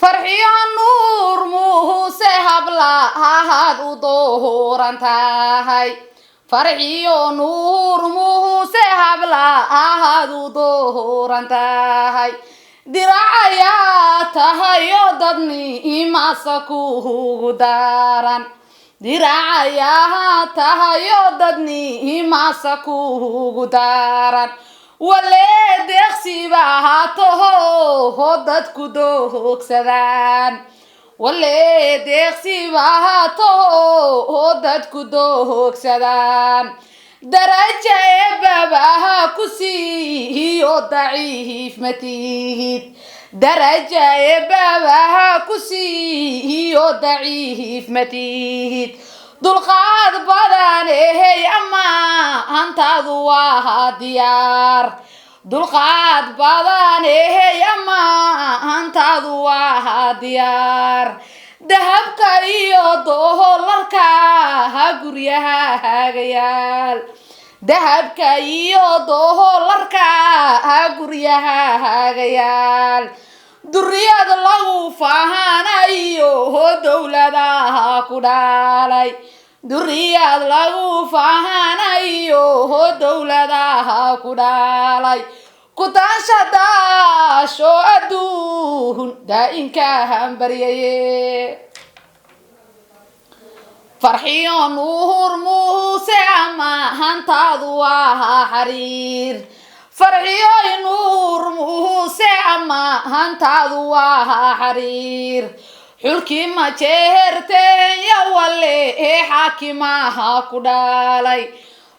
farxiyo nuur muuse habla ahaad u dooran tahay farxiyo nuur muuse habla ahaad u dooran tahay diracaya tahay oo dadni imasa kuugu daran diracaya tahay oo dadni imasa kuugu daran wale deeqsiba haato dadku doogsadaan wale deeqsiba haato dadku doogsadaan daraja eebabaha ku siiyo daciif matihid daraja eebabaha ku siiyo daciif matihid dulqaad badan ehey ama antaadu waa diyaar dulqaad badan ehey ama antaadu waa diyaar dahabka iyo doolarka guryaha yaal dahabka iyo doolarka guryaha yaal duriyad lagu faanayo dowladaha ku dhalay duriyad lagu faanayo dowladaha ku dhalay ku daashadaasho adduun daa'inka baryaye farxiyo nuur muuse ama hantaadu waa xariir farxiyo nuur muuse ama hantaadu waa xariir xulkii ma jeerteen ya wale xaakimaha ku dhalay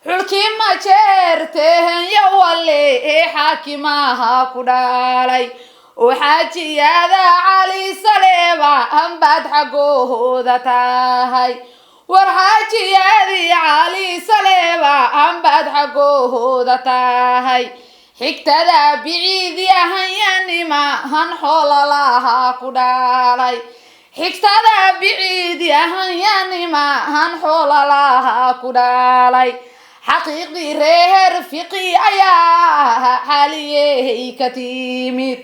xulkii ma jeerteen ya wale xaakimaha ku dhalay وحاجيادا علي سليبا أنباد حقوه تاهي ورحاجيادي علي سليبا أنباد حقوه تاهي حكتدا بعيدي هياني ما هنحول لها كدالي حكتدا بعيدي هياني ما هنحول لها كدالي حقيقي رير فقي أياها حاليه كتيمت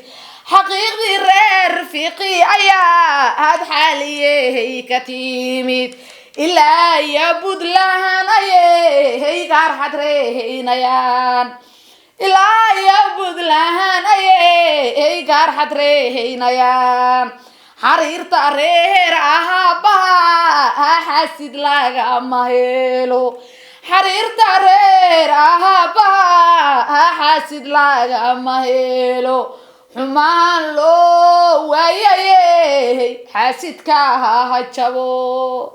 حقيقي رير فقي أياها حاليه كتيمت إلا يبود لهان أيه قرحت ريهينيان إلا يبود لهان أيه قرحت ريهينيان حرير ترير أهابها حاسد لغا مهيلو حرير ترير أهابها حاسد لغا مهيلو حمان لو ويايه حاسد كاها هجبو